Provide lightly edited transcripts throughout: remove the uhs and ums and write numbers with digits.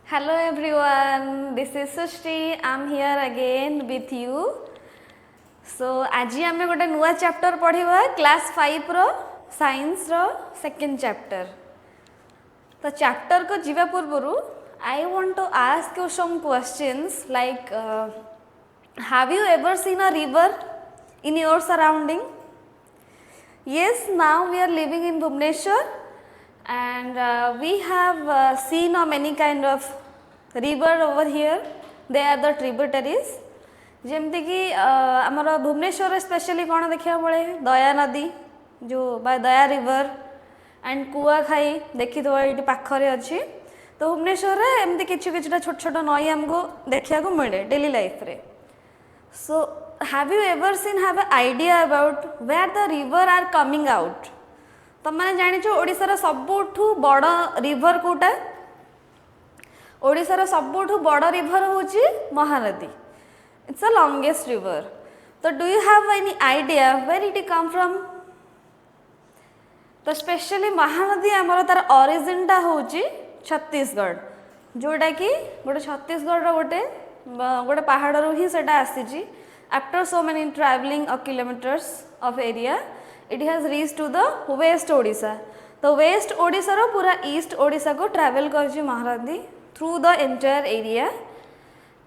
Hello everyone, this is Sushti. I'm here again with you. So आज आम गोटे नुआ चैप्टर पढ़ा क्लास 5 रो साइंस रो सेकेंड चैप्टर. तो चैप्टर को जीवा पूर्व I want to ask you some questions like have you ever seen a river in your surrounding? Yes, now we are living in Bhubaneswar and we have seen many kind of river over here. They are the tributaries. जमती कि आमर Bhubaneswar specially कौन देखा मिले दया नदी जो बा दया river and Kuakhai देखी तो ये पाखरे अच्छी. तो भुवनेश्वर एमती किसी किसी छोट छोट नई आमको देखा मिले डेली लाइफ रे. So have you ever seen have a idea about where the river are coming out? तुम मैंने जानिछ ओडिशार सबुठु बड़ रिवर कोटा? ओडिशार सबुठु बड़ रिवर होची Mahanadi. It's the longest river. So do you have any idea where it come from? तो specially Mahanadi आमर तार ओरिजिन टा होची छत्तीसगढ़, जोटा कि गोटे छत्तीसगढ़ गोटे गोटे पहाड़ रू ही सेटा आसीची. After so many travelling a kilometres of area it has reach to the west Odisha. तो वेस्ट ओडिशा रो पूरा ईस्ट ओडिशा को ट्रैवल करची Mahanadi through the entire area.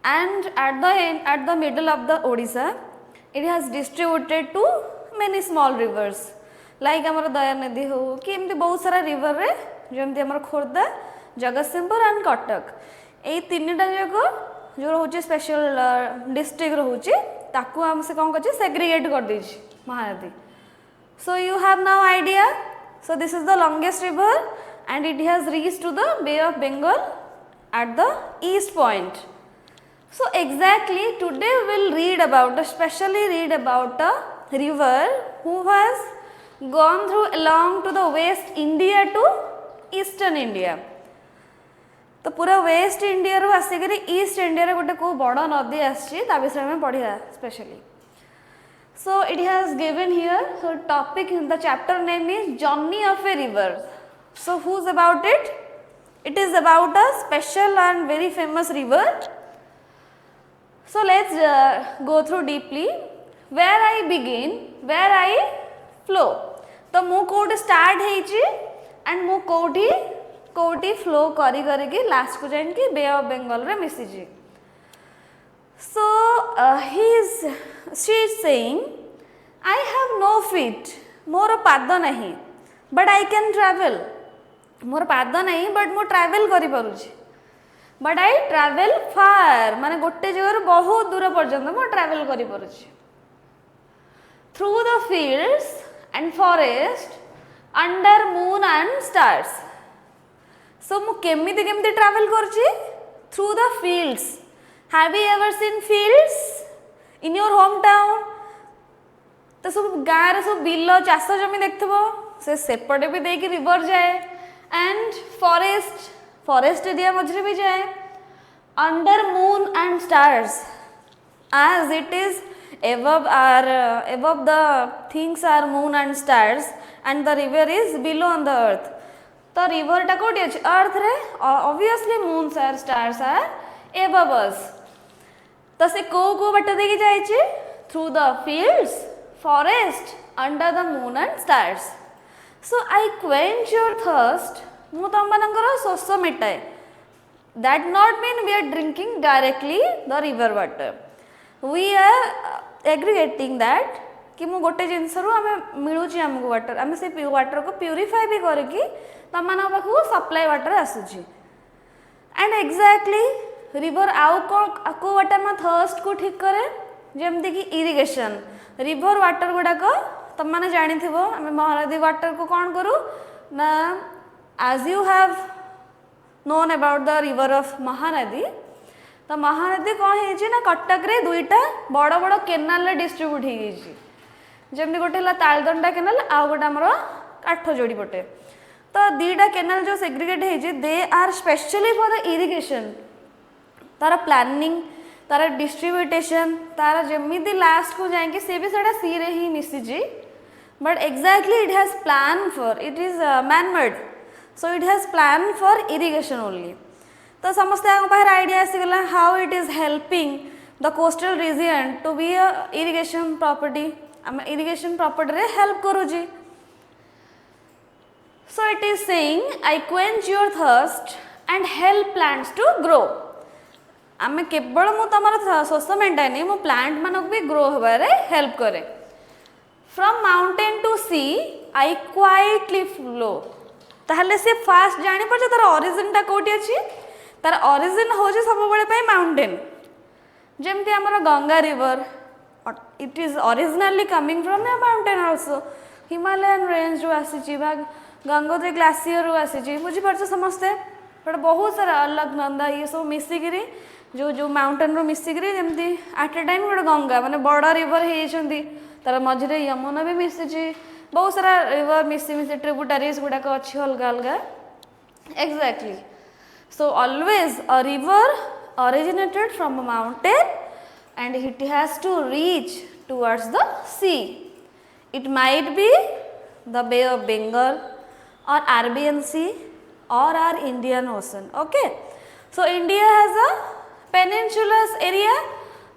And at the middle of the Odisha, it has distributed to many small rivers. Like हमारा दया नदी हो कि एमती बहुत सारा रिवर रे जमती हमारा खोर्धा, जगतसिंहपुर एंड कटक ये तीन टा जगह जो रोचे स्पेशल डिस्ट्रिक्ट रोचे ताकू हम से कौन कर सेग्रीगेट कर दीजिए Mahanadi. So you have now idea. So this is the longest river and it has reached to the Bay of Bengal at the east point. So exactly today we will read about, especially read about a river who has gone through along to the west India to eastern India. तो पूरा waste India रू आसिक east India रे गोटे को बड़ नदी आसी ता विषय में पढ़िया specially. So it has given here. So topic in the chapter name is journey of a river. So who is about it? It is about a special and very famous river. So let's go through deeply. Where I begin, where I flow. तो मु code start हेची and मु कोडी कोडी flow करी करी के last को जाइन के बे ऑफ बंगाल रे मिसी जी. So she is saying I have no feet. मोर पाद नहीं but I can travel. मोर पाद नहीं but मु ट्रैवल करी पारुची. बट आई ट्रैवल फार माने गोटे जगह बहुत दूर पर्यंत मो ट्रैवल करि परुछि. Through the fields and forest under moon and stars. So मु केमिति केमिति ट्रैवल करछि? Through the fields. Have you ever seen fields in your home town? तो सब गाँव रे सब बिल चाष जमी देखथबो से सेपटे भी देकी रिवर जाए एंड फॉरेस्ट एरिया मझे भी जाए. Under moon and stars as it is above the things are moon and stars and the river is below on the earth. तो river टा कोठी अछि अर्थ रे obviously moons and stars are above us. तो से को बट देकी जाय छी through the fields, forest, under the moon and stars. So I quench your thirst. मु तुम मनकर शोष मिटाए. That not mean we are drinking directly the river water. We are aggregating that कि मु गोटे जिनस आम मिलूची आमको वाटर आम से वाटर को प्यूरीफाई भी करके तुम मान पाखु सप्लाई वाटर आसूची. एंड एक्जाक्टली रिवर आउ को वाटर में थर्स्ट को ठीक करे जमती कि इरिगेशन रिवर वाटर गुड़ाक तुम मैंने जानी थो आम महानदी वाटर को कौन करूँ ना as you have known about the river of Mahanadi. तो महानदी कौन है ना कटक रे दुईटा बड़ बड़ केनाल डिस्ट्रीब्यूट हो गई. जमी गोटे तालदंडा केनाल आउ गोटे आमर काठजोड़ी पटे. तो दीटा केनाल जो सेग्रीगेट है they are specially for the irrigation. तार प्लानिंग तार डिस्ट्रीब्यूटेशन तार जमी लास्ट को जाए सी भी से सी रे ही मिसीजी. But exactly it has plan for it is man made. So it has planned for irrigation only. तो समस्ते आइडिया आसीगला how it is helping the coastal region to be a irrigation property um irrigation property रे help करूची so it is saying I quench your thirst and help plants to grow um केवल मु तुम शोष मेटानी मो plant मानक भी grow होबारे हेल्प करे from mountain to sea I quietly flow ताहले से फास्ट जानी पड़े तार ओरिजिन टा कोठी अछि तार ओरिजिन होजे सब बळे पे माउंटेन जेमती आमर Ganga river it is originally coming from A mountain also Himalayan range रू आसी गंगोत्री ग्लासियर रू आसी बुझी पारछ समस्ते बट बहुत सारा अलकनंदा ये सब मिसिकिरी जो जो माउंटेन रू मिसिकिरी जेमती एट ए टाइम गोटे गंगा माने बड़ रिवर होती तार मझे यमुना भी मिसिची बहुत सारा रिवर मिसी मिसी ट्रिब्यूटारीज गुड़ाक अच्छी अलग अलग exactly so always a river originated from a mountain and it has to reach towards the sea. It might be the Bay of Bengal or Arabian Sea or our Indian Ocean. Okay, so India has a peninsula area.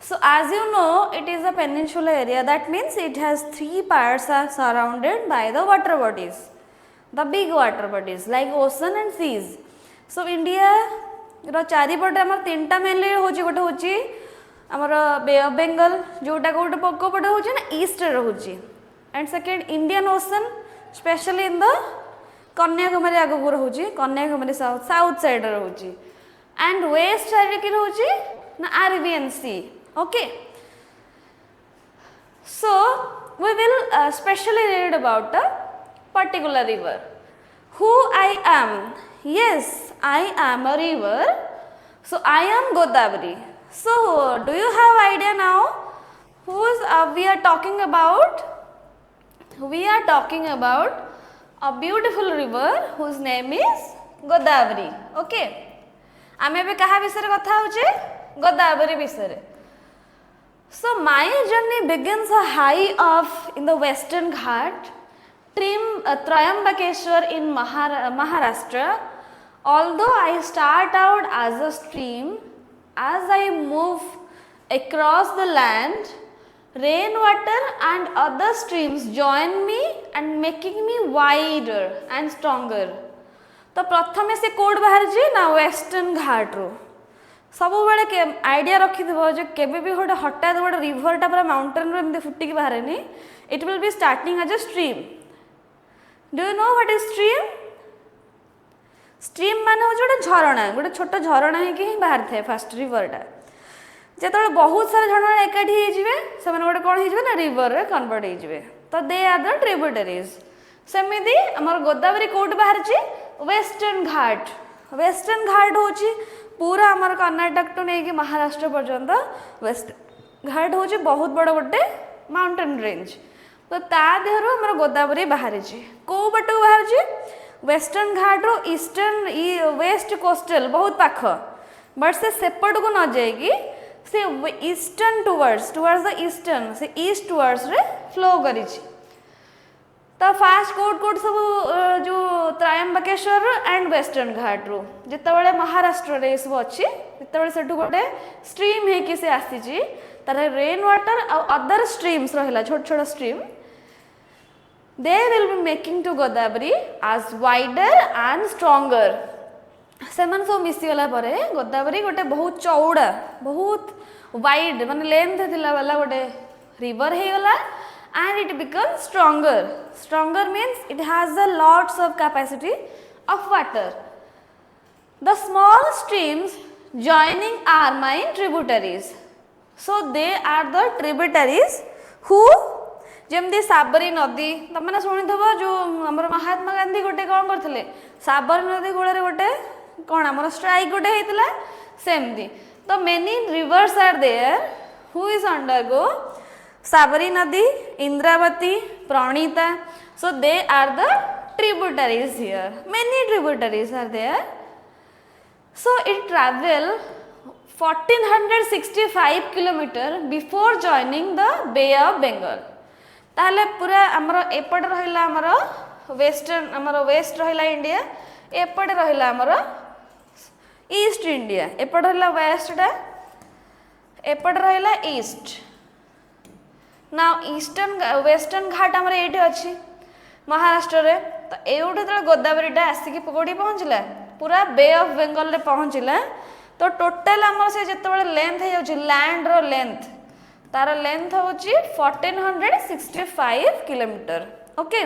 So as you know, it is a peninsula area. That means it has three parts are surrounded by the water bodies, the big water bodies like ocean and seas. So India चारिपटे आम तीन टा mainly हूँ गोटे हूँ आमर बे of Bengal जोटा गोटे पक पटे हूँ ना ईस्ट रोच and second Indian ocean specially in the Kanyakumari आगक रोचे कन्याकुमारी साउथ साउथ साइड रोचे एंड वेस्ट साइड कि रोचे ना Arabian sea okay so we will specially read about a particular river who I am yes I am a river so I am Godavari so do you have idea now whose we are talking about a beautiful river whose name is Godavari okay आमे बे कहा विषय रे कथा होचे गोदावरी विषय रे so my journey begins high up in the western ghat Triambakeshwar in Maharashtra. Although I start out as a stream, as I move across the land, rainwater and other streams join me and making me wider and stronger. तो प्रथमे से code बाहर जी ना western घाट रो सब बेले के idea रखी थबो जे केबे भी गोटे हठात गोटे रिवर टा पूरा माउंटेन रो एमती फुटिकी बाहर नहीं it will be starting as a stream do you know what is stream stream मान हूँ गोटे झरणा गोटे छोट झरणा ही बाहर थाए फास्ट रिवरटा जो बहुत सारा झरणा एकाठी से गोटे कौन हो ना रिवर रे कन्वर्ट हो तो दे आर द ट्रिब्यूटरीज सेमती आम गोदावरी कौट बाहर वेस्टर्न घाट हूँ पूरा आमर कर्नाटक टू नहीं महाराष्ट्र पर्यंत वेस्ट घाट हूँ बहुत बड़ गोटे माउंटेन रेंज तो ता देहर आम गोदावरी बाहरी कौ पट बाहर वेस्टर्न घाट रो ईस्टर्न वेस्ट कोस्टल बहुत पाख बट से सेपट को न जाएगी से ईस्टर्न टुवर्ड्स द ईस्टर्न से ईस्ट टुवर्ड्स रे फ्लो करी तो फास्ट कोट कोट सब जो त्रयंबकेश्वर एंड वेस्टर्न घाट रू जिते महाराष्ट्र रे सब अच्छी जिते से गोटे स्ट्रीम है से आसी तार रेन वाटर अदर स्ट्रीम्स रहा छोट छोट stream they will be making to Godavari as wider and stronger semen सब मिसीगला गोदावरी गोटे बहुत चौड़ा बहुत वाइड मान लेंथ थिला वाला गोटे रिवर हो गला and it become stronger means it has a lots of capacity of water the small streams joining are my tributaries so they are the tributaries who जमती साबरी नदी तुमने शुणी थो जो आम महात्मा गांधी गोटे कौन करते साबरी नदी कूल गोटे कौन आम स्ट्राइक गोटे होता सेमती तो many rivers are there who is under go Sabari नदी Indravati Pranhita so they are the tributaries here many tributaries are there so it travel 1465 kilometre before joining the bay of Bengal ताहले पूरा आमर एपट रहिला आमर वेस्टर्न आमर वेस्ट रहिला इंडिया एपट रहिला आमर ईस्ट इंडिया एपट रहा वेस्टा एपट रहा ईस्ट ना ईस्टर्न वेस्टर्न घाट आमर ये अच्छी महाराष्ट्र रे तो एवटे जो गोदावरीटा आसिक कौटी पहुँचला पूरा बे ऑफ बेंगल रे पहुँचला तो टोटाल आमर से जिते लेंथ हो लैंड रो लेंथ तार लेंथ हूँ 1465 kilometre okay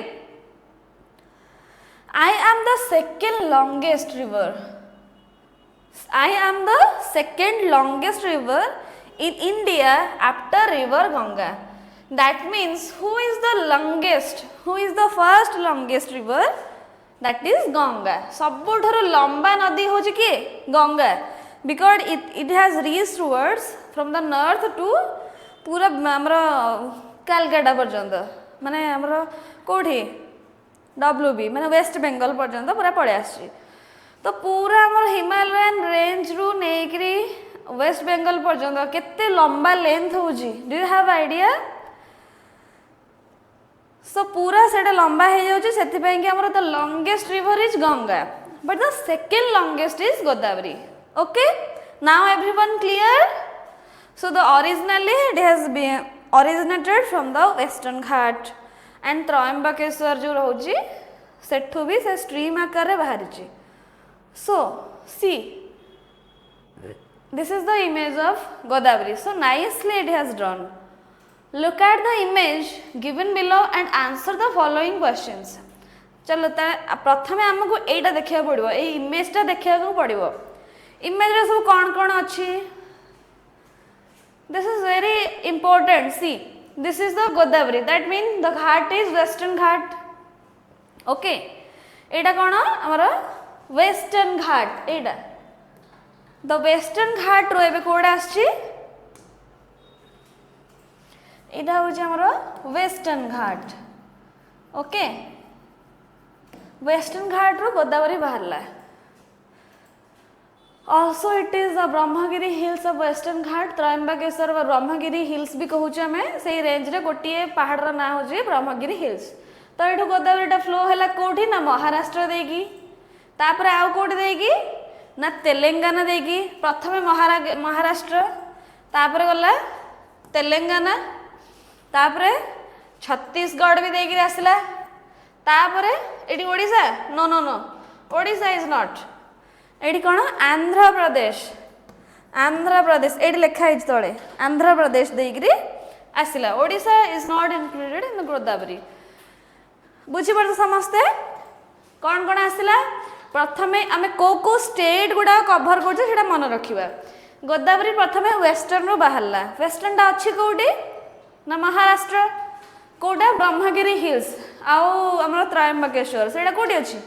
I am the second longest river. I am the second longest river in India after river Ganga. That means who is the longest? Who is the first longest river? That is Ganga. सबुठारु लंबा नदी होची कि Ganga because it has reached towards from the north to पूरा हमरो कलकत्ता पर्यंत माने हमरो कोठी WB मैंने वेस्ट बेंगल पर्यंत पूरा पड़े आसी तो पूरा आमर हिमालयन रेंज रु नेकरी वेस्ट बेंगल पर्यंत केते लंबा लेंथ होजी do you have idea so पूरा सेटा लंबा हो जाउची सेति पई कि हमर the longest river is Ganga but the second longest is Godavari okay now everyone clear so the originally it has been originated from the western ghat and Trimbakeshwar जो रोची सेठू भी से स्ट्रीम आकार रे बाहरी ची so see this is the image of Godavari so nicely it has drawn look at the image given below and answer the following questions चलो प्रथमे आमको एटा देखिया पड़िबो ए इमेजटा देखिया को पड़िबो इमेज रे सब कोन कोन अछि this is very important see this is the Godavari that means the ghat is western ghat okay एटा कोन हमर western ghat Etah the western ghat रो एबे कोडा आछि एटा हो जे हमर western ghat okay western ghat row Godavari बाहरला also it is the Brahmagiri hills of western घाट त्रयंबकेश्वर व Brahmagiri hills भी कहूचे हमें से रेंज रे गोटिए पहाड़ रा ना हो जे ब्रह्मगिरी hills तो एठो गोदावरीटा फ्लो हैला कोठी ना महाराष्ट्र देगी तापर आउ कोठी देगी ना तेलंगाना देगी प्रथमे महाराष्ट्र तापर गला तेलंगाना तापर छत्तीसगढ़ भी देगी आसला तापर एटी Odisha no no no Odisha is not एटी कौन आंध्र प्रदेश एटी लिखा है तले आंध्र प्रदेश देकरी आसला Odisha is not included in the Godavari बुझी पड़े समस्ते कौन कौन आसला प्रथमे आमे को स्टेट गुडा कवर करछे सेटा मन रखिबा गोदावरी प्रथमे वेस्टर्न रो बाहरला वेस्टर्न टा अछि कोडी ना महाराष्ट्र कोडा ब्रह्मगिरी हिल्स आउ हमर त्रयंबकेश्वर सेटा कोडी अछि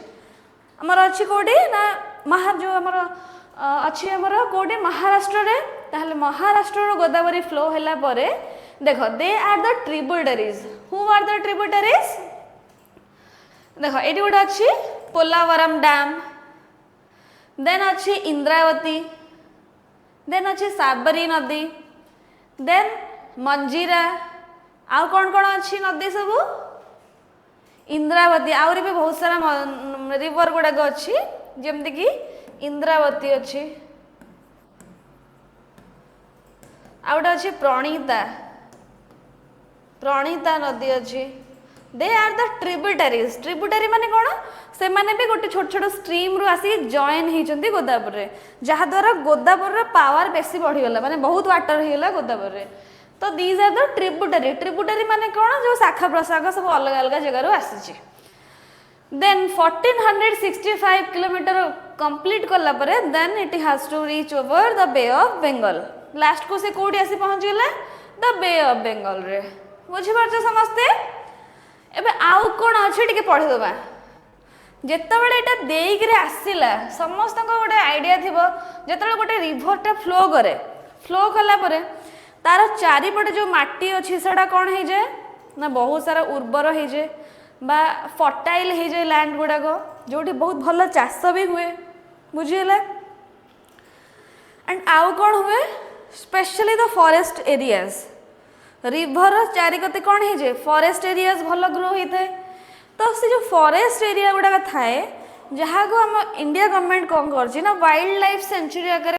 हमर अछि कोडी ना जो हमर अछि हमर कोडी महाराष्ट्र रे ताहले महाराष्ट्र रो गोदावरी फ्लो हैला परे देखो they are the tributaries who are the tributaries देखो एटी गोटे अछि पोलावरम डैम देन अछि इंद्रावती देन अछि साबरी नदी देन मंजीरा आ कौन कौन अछि नदी सब इंद्रावती आउरी भी बहुत सारा रिवर गुड़ाक अच्छी जमती कि इंद्रावती अच्छी आउटा अच्छी प्रणीता नदी अच्छी they are the tributaries tributary माने कौन से माने भी गोटे छोट छोट स्ट्रीम रु आसी जॉइन होती गोदावरी रे जहाँ द्वारा गोदावरी पावर बेसी बढ़ीगला माने बहुत वाटर होगा गोदावरी रे तो these are the tributary tributary माने कौन जो शाखा प्रशाखा सब अलग अलग जगह आसी देन 1465 किलोमीटर कंप्लीट कला परे then it has to reach over the bay of Bengal last को से कोडी आसी पहुंच गेला द बे ऑफ बेंगल रे बुझी पारछ समस्ते एबे आउ कोन अछि टिके पढि दबा जेतबेले एटा देई करे आसीला समस्त को गोटे आईडिया थिबो जेतबेले गोटे रिवर टा फ्लो कला परे तार चारिपटे जो माटी अच्छी सेटा कौन हो जाए ना बहुत सारा उर्वर हो जाए बा फर्टाइल हो जाए लैंड गुड़ाक जो बहुत भल चाष भी हुए बुझीगला एंड आउ कौन हुए specially the forest areas river चारिकते कौन हो जाए फॉरेस्ट एरियाज भल ग्रो होता है तो से जो फॉरेस्ट एरिया गुड़ाक थाए जहाँ को आम इंडिया गवर्नमेंट कौन कर वाइल्ड लाइफ सेंचुरी आगे